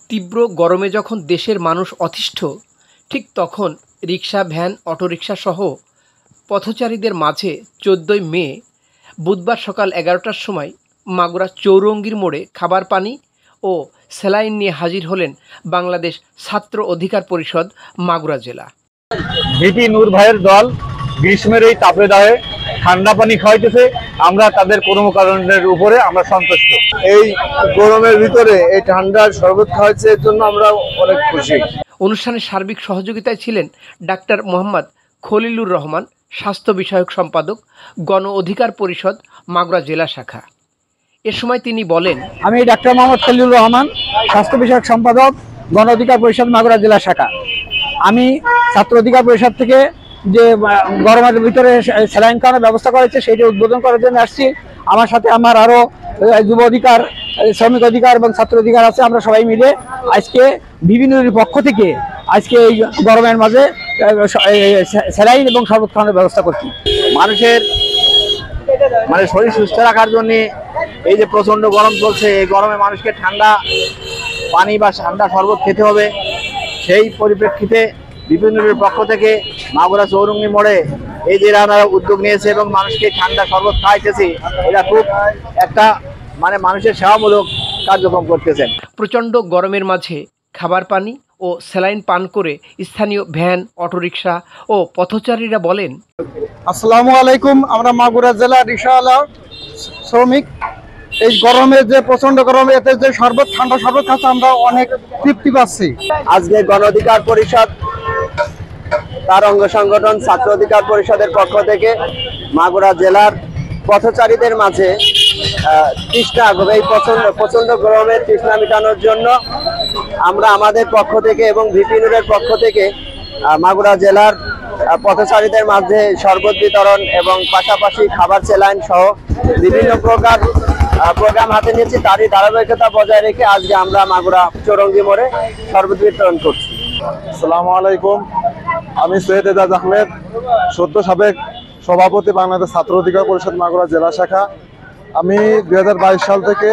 তীব্র গরমে যখন দেশের মানুষ অতিষ্ঠ, ঠিক তখন রিকশা, ভ্যান, অটোরিকশা সহ পথচারীদের মাঝে ১৪ই মে বুধবার সকাল ১১টার সময় মাগুরা চৌরঙ্গীর মোড়ে খাবার পানি ও স্যালাইন নিয়ে হাজির হলেন বাংলাদেশ ছাত্র অধিকার পরিষদ মাগুরা জেলা। ভিপি নূর ভাইয়ের দল গ্রীষ্মের এই তাপদাহে ঠান্ডা পানি খাওয়াইতেছে। আমরা তাদের কর্মকাণ্ডের উপরে আমরা সন্তুষ্ট। এই গরমের ভিতরে এই ঠান্ডার শরবত খাওয়াচ্ছে, এর জন্য আমরা অনেক খুশি। অনুষ্ঠানে সার্বিক সহযোগিতায় ছিলেন ডাক্তার মোহাম্মদ খলিলুর রহমান, স্বাস্থ্য বিষয়ক সম্পাদক, গণ অধিকার পরিষদ মাগুরা জেলা শাখা। এ সময় তিনি বলেন, আমি ডাক্তার মোহাম্মদ খলিলুর রহমান, স্বাস্থ্য বিষয়ক সম্পাদক, গণ অধিকার পরিষদ মাগুরা জেলা শাখা। আমি ছাত্র অধিকার পরিষদ থেকে যে গরমের ভিতরে স্যালাইন খাওয়ানোর ব্যবস্থা করেছে সেটি উদ্বোধন করার জন্য আসছি। আমার সাথে আমার আরও যুব অধিকার, শ্রমিক অধিকার এবং ছাত্র অধিকার আছে। আমরা সবাই মিলে আজকে বিভিন্ন পক্ষ থেকে আজকে এই গরমের মাঝে স্যালাইন এবং শরবত খাওয়ানোর ব্যবস্থা করছি। মানুষের শরীর সুস্থ রাখার জন্য এই যে প্রচন্ড গরম চলছে, এই গরমে মানুষকে ঠান্ডা পানি বা ঠান্ডা শরবত খেতে হবে। সেই পরিপ্রেক্ষিতে বিভিন্ন পক্ষ থেকে মাগুরা চৌরঙ্গী মোড়ে এই যে উদ্যোগ নিয়েছে এবং মানুষকে ঠান্ডা শরবত খাওয়াইতেছে, এটা খুব একটা মানুষের সেবামূলক কার্যক্রম করতেছেন। প্রচণ্ড গরমের মাঝে খাবার পানি ও স্যালাইন পান করে স্থানীয় ভ্যান, অটোরিকশা ও পথচারীরা বলেন, আসসালামু আলাইকুম। আমরা মাগুরা জেলা রিকশাওয়ালা শ্রমিক, এই গরমে যে প্রচন্ড গরমে এতে যে শরবত, ঠান্ডা শরবত খাচ্ছে, আমরা অনেক তৃপ্তি পাচ্ছি। আজকে গণ অধিকার পরিষদ তার অঙ্গ সংগঠন ছাত্র অধিকার পরিষদের পক্ষ থেকে মাগুরা জেলার পথচারীদের মাঝে তৃষ্ণা, এই প্রচন্ড গরমের তৃষ্ণা মেটানোর জন্য আমরা আমাদের পক্ষ থেকে এবং ভিপি নূরের পক্ষ থেকে মাগুরা জেলার পথচারীদের মাঝে শরবত বিতরণ এবং পাশাপাশি খাবার স্যালাইন সহ বিভিন্ন প্রকার প্রোগ্রাম হাতে নিয়েছি। তারই ধারাবাহিকতা বজায় রেখে আজকে আমরা মাগুরা চৌরঙ্গী মোড়ে শরবত বিতরণ করছি। আসসালামু আলাইকুম। আমি সৈয়দ এজাজ আহমেদ, সদ্য সাবেক সভাপতি বাংলাদেশ ছাত্র অধিকার পরিষদ মাগুরা জেলা শাখা। আমি 2022 সাল থেকে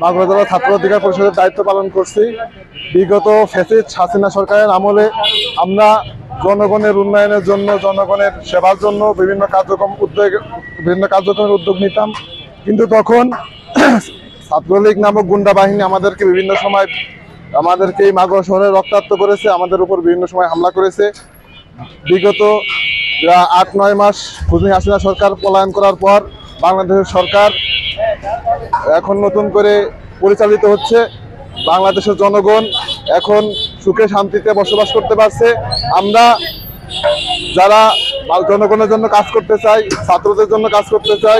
মাগুরা জেলা ছাত্র অধিকার পরিষদের দায়িত্ব পালন করছি। বিগত ফ্যাসিস্ট হাসিনা সরকারের আমলে আমরা জনগণের উন্নয়নের জন্য, জনগণের সেবার জন্য বিভিন্ন কার্যক্রমের উদ্যোগ নিতাম। কিন্তু তখন ছাত্রলীগ নামক গুন্ডা বাহিনী আমাদেরকে বিভিন্ন সময় এই মাগুরা শহরে রক্তাক্ত করেছে, আমাদের উপর বিভিন্ন সময় হামলা করেছে। বিগত 8-9 মাস খুনি হাসিনা সরকার পলায়ন করার পর বাংলাদেশের সরকার এখন নতুন করে পরিচালিত হচ্ছে। বাংলাদেশের জনগণ এখন সুখে শান্তিতে বসবাস করতে পারছে। আমরা যারা জনগণের জন্য কাজ করতে চাই, ছাত্রদের জন্য কাজ করতে চাই,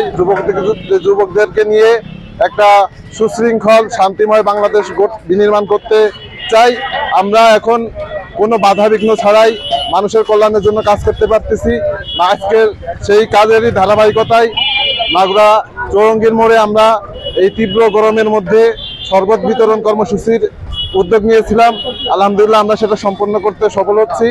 যুবকদেরকে নিয়ে একটা সুশৃঙ্খল শান্তিময় বাংলাদেশ বিনির্মাণ করতে চাই, আমরা এখন কোনো বাধা বিঘ্ন ছাড়াই মানুষের কল্যাণের জন্য কাজ করতে পারতেছি। আজকের সেই কাজেরই ধারাবাহিকতায় মাগুরা চৌরঙ্গীর মোড়ে আমরা এই তীব্র গরমের মধ্যে শরবত বিতরণ কর্মসূচির উদ্যোগ নিয়েছিলাম। আলহামদুলিল্লাহ আমরা সেটা সম্পন্ন করতে সফল হচ্ছি।